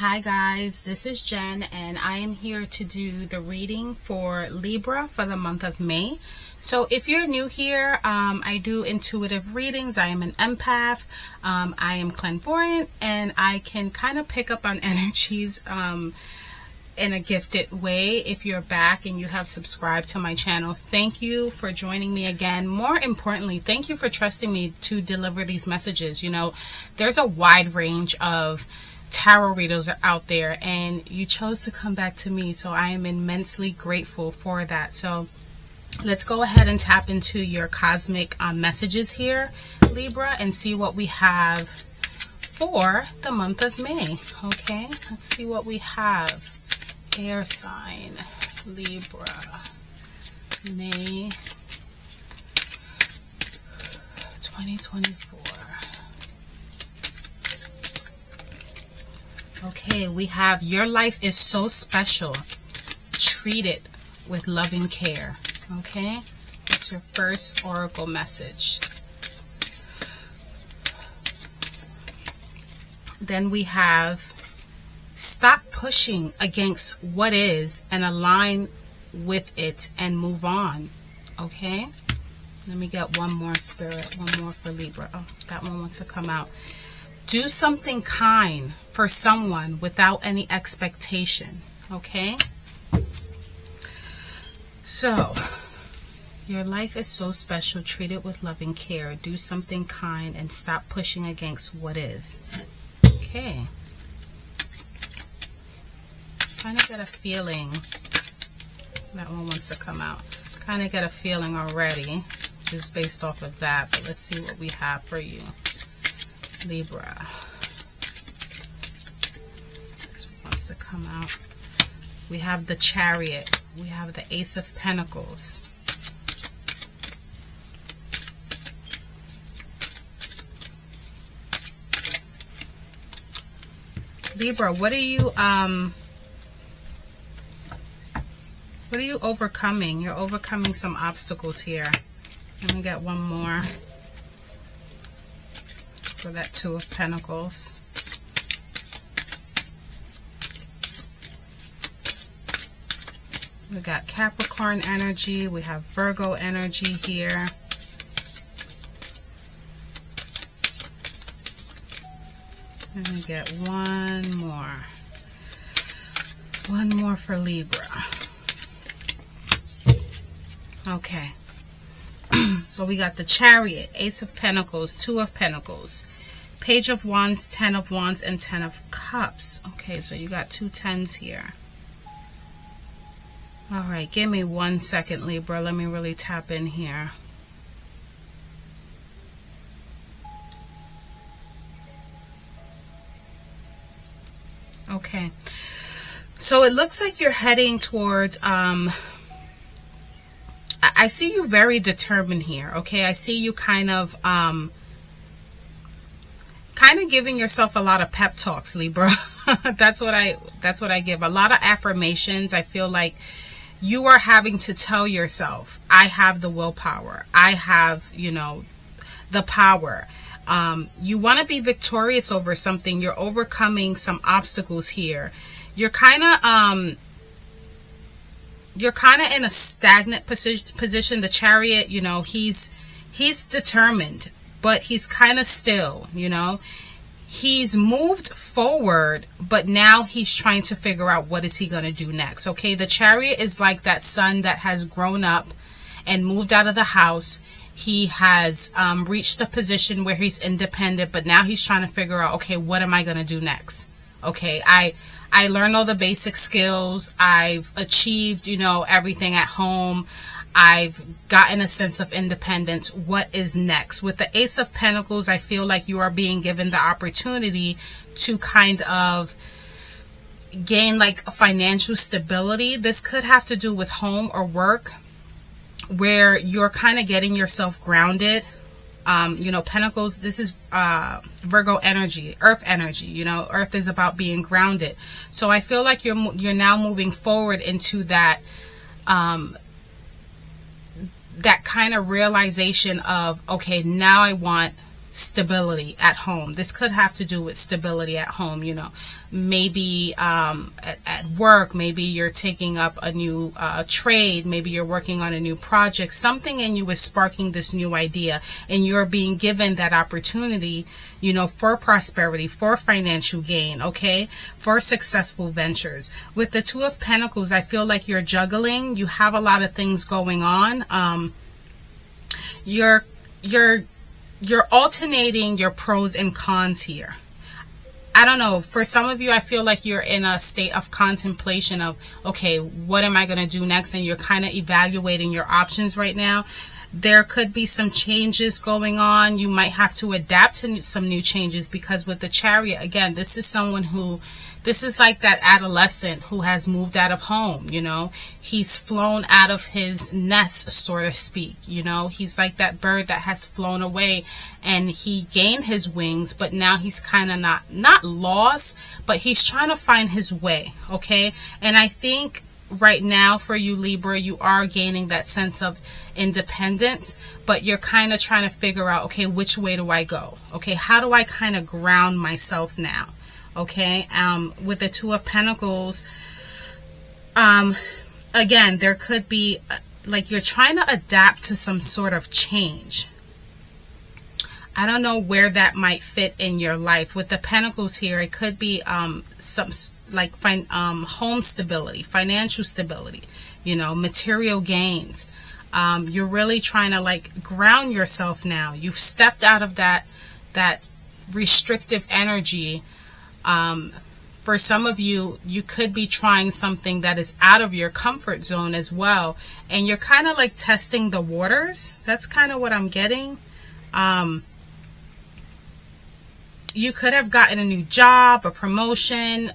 Hi guys, this is Jen and I am here to do the reading for Libra for the month of May. So if you're new here, I do intuitive readings. I am an empath, I am clairvoyant, and I can kind of pick up on energies in a gifted way. If you're back and you have subscribed to my channel, thank you for joining me again. More importantly, thank you for trusting me to deliver these messages. You know, there's a wide range of tarot readers are out there and you chose to come back to me, so I am immensely grateful for that. So let's go ahead and tap into your cosmic messages here, Libra, and see what we have for the month of May. Okay, let's see what we have. Air sign, Libra, May 2024. Okay, we have your life is so special. Treat it with loving care. Okay, that's your first oracle message. Then we have stop pushing against what is and align with it and move on. Okay, let me get one more, Spirit, one more for Libra. Oh, that one wants to come out. Do something kind for someone without any expectation. Okay, so your life is so special. Treat it with loving care. Do something kind and stop pushing against what is. Okay, kind of get a feeling that one wants to come out. Kind of get a feeling already just based off of that, but let's see what we have for you, Libra. This one wants to come out. We have the Chariot. We have the Ace of Pentacles. Libra, what are you overcoming? You're overcoming some obstacles here. Let me get one more for that Two of Pentacles. We got Capricorn energy. We have Virgo energy here. Let me get one more. One more for Libra. Okay. So we got the Chariot, Ace of Pentacles, Two of Pentacles, Page of Wands, 10 of Wands, and 10 of Cups. Okay, so you got two tens here. All right, give me 1 second, Libra. Let me really tap in here. Okay, so it looks like you're heading towards I see you very determined here. Okay, I see you kind of giving yourself a lot of pep talks, Libra. that's what I give. A lot of affirmations. I feel like you are having to tell yourself, I have the willpower. I have, you know, the power. You want to be victorious over something. You're overcoming some obstacles here. You're kind of in a stagnant position. The Chariot, you know, he's determined, but he's kind of still, you know. He's moved forward, but now he's trying to figure out what is he going to do next. Okay, the Chariot is like that son that has grown up and moved out of the house. He has reached a position where he's independent, but now he's trying to figure out, okay, what am I going to do next? Okay, I learned all the basic skills. I've achieved, you know, everything at home. I've gotten a sense of independence. What is next? With the Ace of Pentacles, I feel like you are being given the opportunity to kind of gain like financial stability. This could have to do with home or work, where you're kind of getting yourself grounded. You know, Pentacles, this is Virgo energy, Earth energy. You know, Earth is about being grounded. So I feel like you're now moving forward into that that kind of realization of, okay, now I want stability at home. This could have to do with stability at home, maybe at work, maybe you're taking up a new trade, maybe you're working on a new project. Something in you is sparking this new idea, and you're being given that opportunity, for prosperity, for financial gain, okay, for successful ventures. With the Two of Pentacles, I feel like you're juggling. You have a lot of things going on. You're alternating your pros and cons here. I don't know. For some of you, I feel like you're in a state of contemplation of, okay, what am I going to do next? And you're kind of evaluating your options right now. There could be some changes going on. You might have to adapt to some new changes, because with the Chariot, again, this is like that adolescent who has moved out of home, He's flown out of his nest, so to speak, He's like that bird that has flown away, and he gained his wings, but now he's kind of not lost, but he's trying to find his way, okay? And I think right now for you, Libra, you are gaining that sense of independence, but you're kind of trying to figure out, okay, which way do I go? Okay, how do I kind of ground myself now? Okay, with the Two of Pentacles, again, there could be like you're trying to adapt to some sort of change. I don't know where that might fit in your life. With the Pentacles here, it could be some like home stability, financial stability, material gains. You're really trying to like ground yourself now. You've stepped out of that restrictive energy. For some of you, you could be trying something that is out of your comfort zone as well, and you're kind of like testing the waters. That's kind of what I'm getting. You could have gotten a new job, a promotion,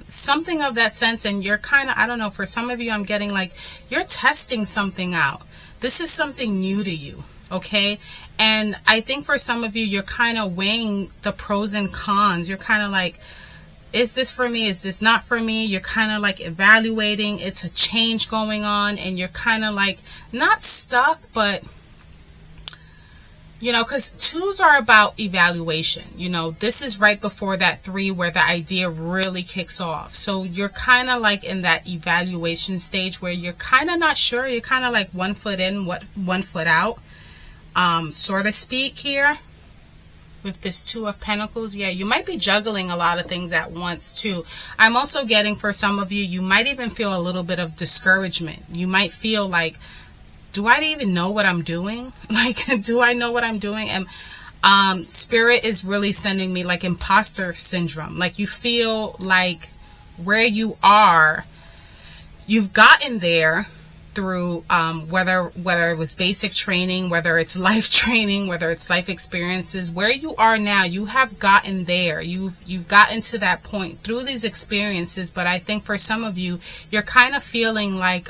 something of that sense, and you're kind of, I don't know, for some of you, I'm getting like you're testing something out. This is something new to you, okay? And I think for some of you, you're kind of weighing the pros and cons. You're kind of like, is this for me? Is this not for me? You're kind of like evaluating. It's a change going on, and you're kind of like not stuck, but because twos are about evaluation. This is right before that three where the idea really kicks off. So you're kind of like in that evaluation stage where you're kind of not sure. You're kind of like 1 foot in, 1 foot out, so to speak here. With this Two of Pentacles, yeah, you might be juggling a lot of things at once too. I'm also getting, for some of you, you might even feel a little bit of discouragement. You might feel like, do I even know what I'm doing? Like, do I know what I'm doing? And Spirit is really sending me like imposter syndrome. Like you feel like where you are, you've gotten there through whether it was basic training, whether it's life training, whether it's life experiences. Where you are now, you have gotten there. You've gotten to that point through these experiences. But I think for some of you, you're kind of feeling like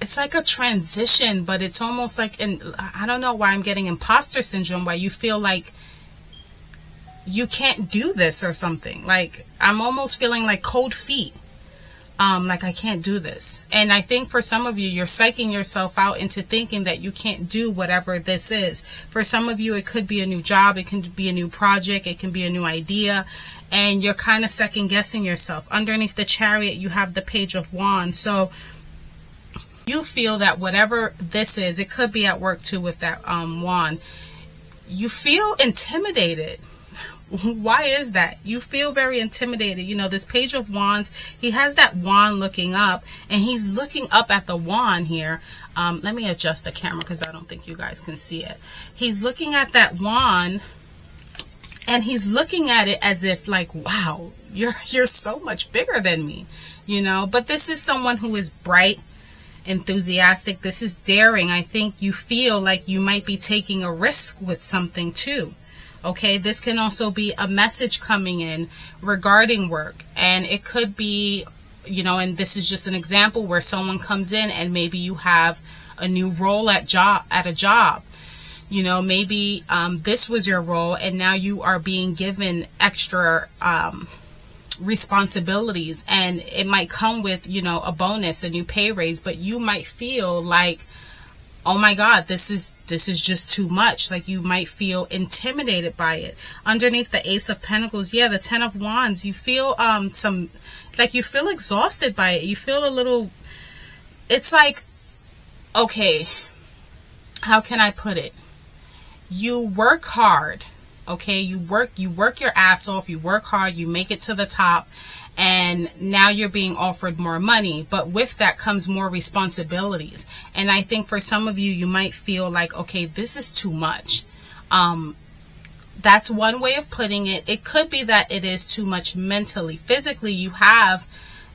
it's like a transition, but it's almost like, I don't know why I'm getting imposter syndrome, where you feel like you can't do this or something. Like I'm almost feeling like cold feet. Like I can't do this. And I think for some of you, you're psyching yourself out into thinking that you can't do whatever this is. For some of you, it could be a new job, it can be a new project, it can be a new idea, and you're kind of second guessing yourself. Underneath the Chariot, you have the Page of Wands. So you feel that whatever this is, it could be at work too with that wand. You feel intimidated. Why is that? You feel very intimidated. This Page of Wands, he has that wand looking up, and he's looking up at the wand here. Let me adjust the camera because I don't think you guys can see it. He's looking at that wand, and he's looking at it as if like, wow, you're so much bigger than me, But this is someone who is bright, enthusiastic. This is daring. I think you feel like you might be taking a risk with something too. Okay, this can also be a message coming in regarding work, and it could be, and this is just an example where someone comes in and maybe you have a new role at a job. Maybe this was your role, and now you are being given extra responsibilities, and it might come with, a bonus, a new pay raise, but you might feel like, oh my God, this is just too much. Like, you might feel intimidated by it. Underneath the Ace of Pentacles, yeah, the Ten of Wands, you feel you feel exhausted by it. You feel a little, it's like, okay, how can I put it? You work hard, okay? You work your ass off, you work hard, you make it to the top, and now you're being offered more money, but with that comes more responsibilities. And I think for some of you, you might feel like, okay, this is too much. That's one way of putting it. It could be that it is too much mentally. Physically, you have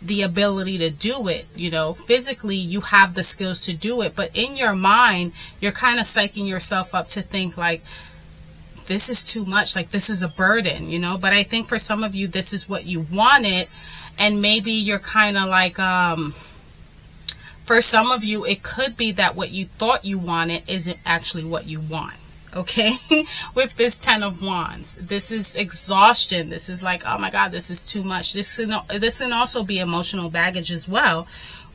the ability to do it, you know. Physically, you have the skills to do it, but in your mind, you're kind of psyching yourself up to think like, this is too much, like this is a burden, you know. But I think for some of you, this is what you wanted, and maybe you're kind of like, for some of you, it could be that what you thought you wanted isn't actually what you want, okay? With this Ten of Wands, this is exhaustion. This is like, oh my God, this is too much. This can also be emotional baggage as well,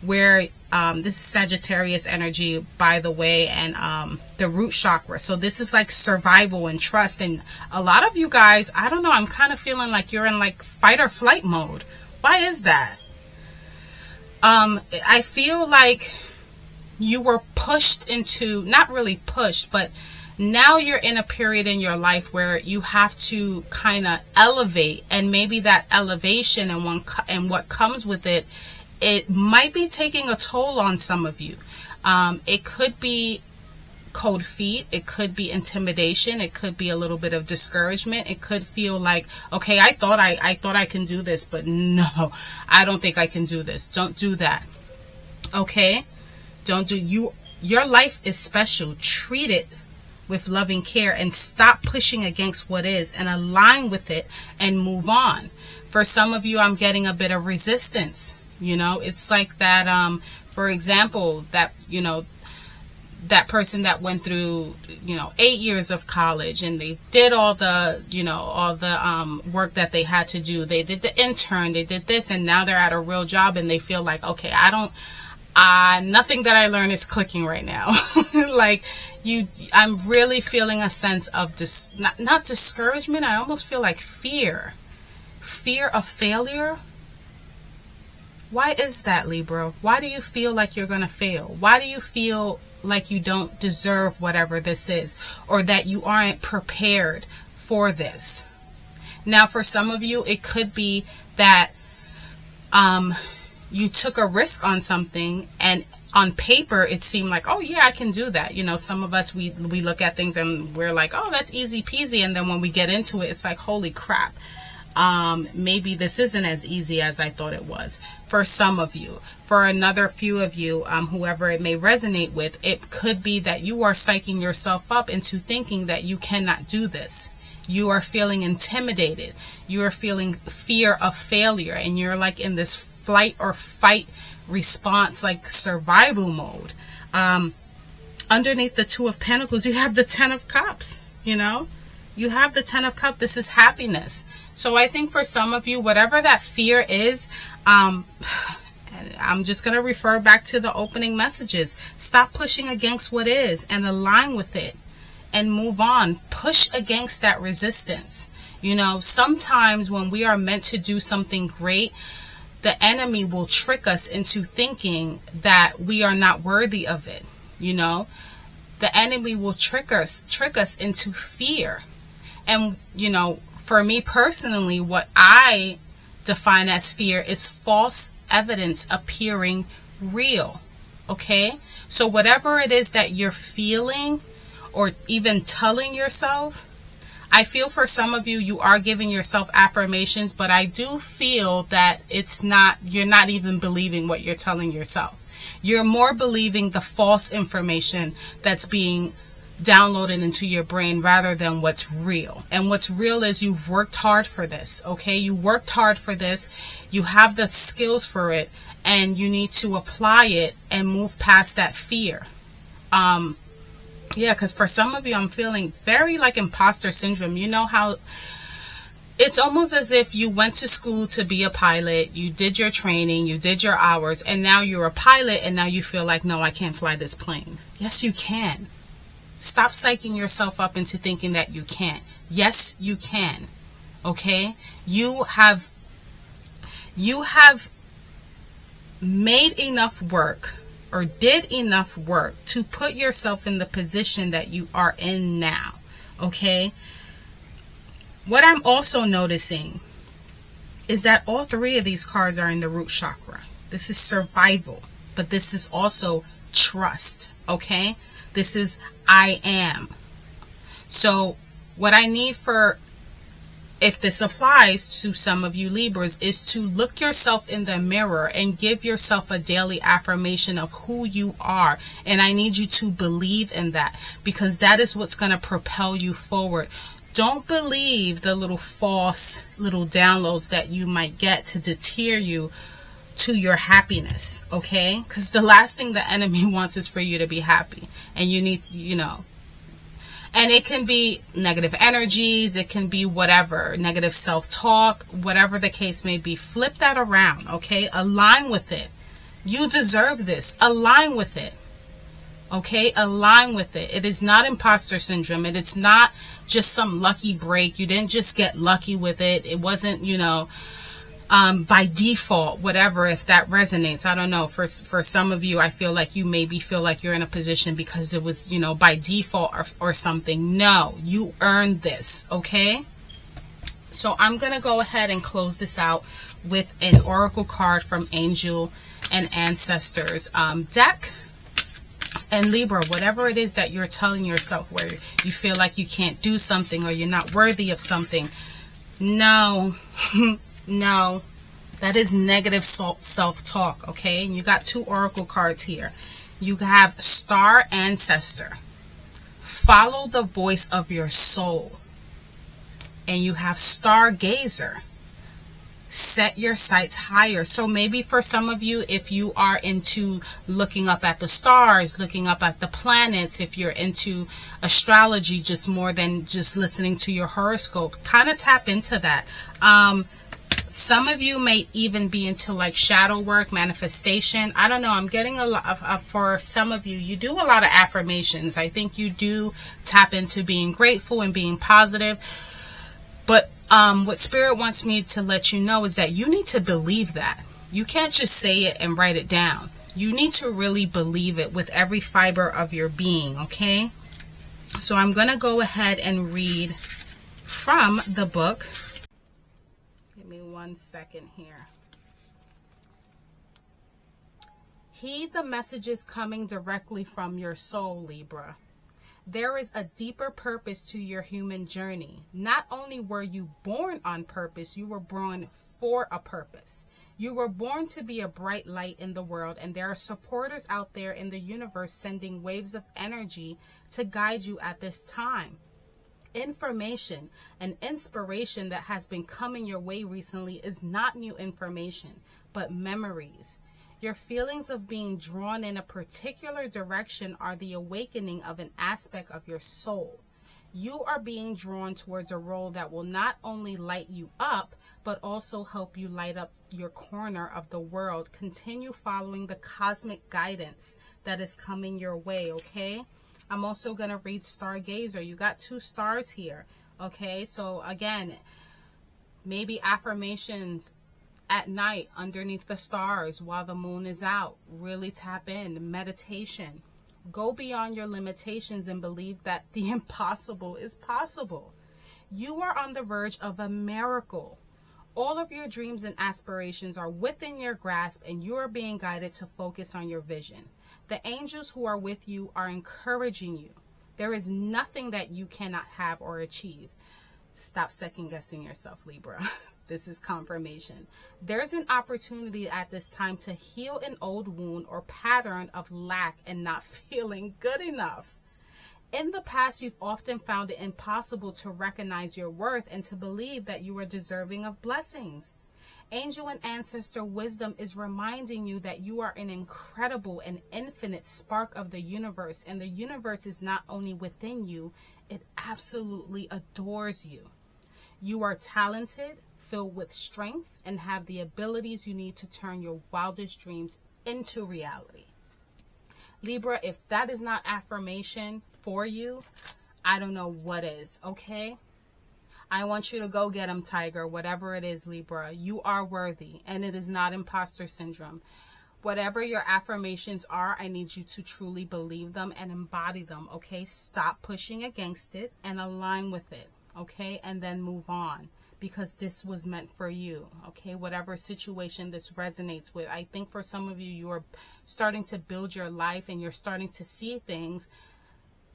where this is Sagittarius energy, by the way, and the root chakra. So this is like survival and trust. And a lot of you guys, I don't know, I'm kind of feeling like you're in like fight or flight mode. Why is that? I feel like you were pushed into, not really pushed, but now you're in a period in your life where you have to kind of elevate, and maybe that elevation and what comes with it, it might be taking a toll on some of you. It could be cold feet. It could be intimidation. It could be a little bit of discouragement. It could feel like, okay, I thought I can do this, but no, I don't think I can do this. Don't do that. Okay? Your life is special. Treat it with loving care and stop pushing against what is, and align with it and move on. For some of you, I'm getting a bit of resistance. You know, it's like that, for example, that, you know, that person that went through, 8 years of college, and they did all the, work that they had to do. They did the intern, they did this, and now they're at a real job, and they feel like, okay, nothing that I learned is clicking right now. I'm really feeling a sense of not discouragement. I almost feel like fear of failure. Why is that, Libra? Why do you feel like you're going to fail? Why do you feel like you don't deserve whatever this is, or that you aren't prepared for this? Now, for some of you, it could be that you took a risk on something, and on paper it seemed like, oh yeah, I can do that. You know, some of us, we look at things and we're like, oh, that's easy peasy, and then when we get into it, it's like, holy crap. Maybe this isn't as easy as I thought it was. For some of you, for another few of you, whoever it may resonate with, it could be that you are psyching yourself up into thinking that you cannot do this. You are feeling intimidated. You are feeling fear of failure, and you're like in this flight or fight response, like survival mode. Underneath the Two of Pentacles, you have the Ten of Cups, you know? You have the Ten of Cups. This is happiness. So I think for some of you, whatever that fear is, I'm just going to refer back to the opening messages. Stop pushing against what is and align with it and move on. Push against that resistance. You know, sometimes when we are meant to do something great, the enemy will trick us into thinking that we are not worthy of it. You know, the enemy will trick us into fear. And, you know, for me personally, what I define as fear is false evidence appearing real. Okay? So whatever it is that you're feeling or even telling yourself, I feel for some of you, you are giving yourself affirmations, but I do feel that you're not even believing what you're telling yourself. You're more believing the false information that's being downloaded into your brain rather than what's real. And what's real is you've worked hard for this. Okay? You worked hard for this. You have the skills for it, and you need to apply it and move past that fear. Yeah, because for some of you, I'm feeling very like imposter syndrome. You know how it's It's almost as if you went to school to be a pilot, you did your training, you did your hours, and now you're a pilot, and now you feel like, no, I can't fly this plane. Yes, you can. Stop psyching yourself up into thinking that you can't. Yes, you can. Okay? You have made enough work or did enough work to put yourself in the position that you are in now. Okay? What I'm also noticing is that all three of these cards are in the root chakra. This is survival, but this is also trust. Okay? This is I am. So what I need for, if this applies to some of you Libras, is to look yourself in the mirror and give yourself a daily affirmation of who you are. And I need you to believe in that, because that is what's going to propel you forward. Don't believe the little false little downloads that you might get to deter you to your happiness, okay? Because the last thing the enemy wants is for you to be happy. And you need, and it can be negative energies, it can be whatever, negative self-talk, whatever the case may be. Flip that around, okay? Align with it. You deserve this. Align with it. Okay? Align with it. It is not imposter syndrome. It is not just some lucky break. You didn't just get lucky with it. It wasn't, by default, whatever, if that resonates. I don't know. For some of you, I feel like you maybe feel like you're in a position because it was, by default or something. No, you earned this. Okay? So I'm going to go ahead and close this out with an oracle card from Angel and Ancestors deck. And Libra, whatever it is that you're telling yourself, where you feel like you can't do something or you're not worthy of something, no, no, that is negative self-talk, okay? And you got two oracle cards here. You have Star Ancestor. Follow the voice of your soul. And you have Stargazer. Set your sights higher. So maybe for some of you, if you are into looking up at the stars, looking up at the planets, if you're into astrology just more than just listening to your horoscope, kind of tap into that. Some of you may even be into like shadow work, manifestation. I don't know. I'm getting a lot of, for some of you, you do a lot of affirmations. I think you do tap into being grateful and being positive. But what Spirit wants me to let you know is that you need to believe that. You can't just say it and write it down. You need to really believe it with every fiber of your being, okay? So I'm going to go ahead and read from the book. Give me 1 second here. Heed the messages coming directly from your soul, Libra. There is a deeper purpose to your human journey. Not only were you born on purpose, you were born for a purpose. You were born to be a bright light in the world, and there are supporters out there in the universe sending waves of energy to guide you at this time. Information and inspiration that has been coming your way recently is not new information, but memories. Your feelings of being drawn in a particular direction are the awakening of an aspect of your soul. You are being drawn towards a role that will not only light you up, but also help you light up your corner of the world. Continue following the cosmic guidance that is coming your way, okay? I'm also going to read Stargazer. You got 2 stars here, okay? So again, maybe affirmations at night underneath the stars while the moon is out. Really tap in. Meditation. Go beyond your limitations and believe that the impossible is possible. You are on the verge of a miracle. All of your dreams and aspirations are within your grasp, and you are being guided to focus on your vision. The angels who are with you are encouraging you. There is nothing that you cannot have or achieve. Stop second guessing yourself, Libra. This is confirmation. There's an opportunity at this time to heal an old wound or pattern of lack and not feeling good enough. In the past, you've often found it impossible to recognize your worth and to believe that you are deserving of blessings. Angel and ancestor wisdom is reminding you that you are an incredible and infinite spark of the universe, and the universe is not only within you, it absolutely adores you. You are talented, filled with strength, and have the abilities you need to turn your wildest dreams into reality. Libra, if that is not affirmation for you, I don't know what is, okay? I want you to go get them, Tiger. Whatever it is, Libra, you are worthy, and it is not imposter syndrome. Whatever your affirmations are, I need you to truly believe them and embody them, okay? Stop pushing against it and align with it, okay? And then move on, because this was meant for you, okay? Whatever situation this resonates with. I think for some of you, you are starting to build your life and you're starting to see things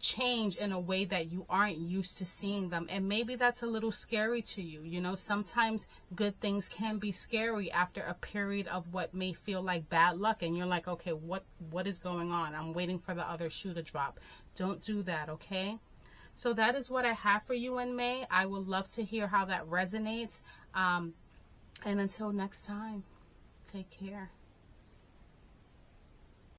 change in a way that you aren't used to seeing them, and maybe that's a little scary to you. You know, sometimes good things can be scary after a period of what may feel like bad luck, and you're like, okay, what is going on? I'm waiting for the other shoe to drop. Don't do that, okay? So that is what I have for you in May. I would love to hear how that resonates, and until next time, take care.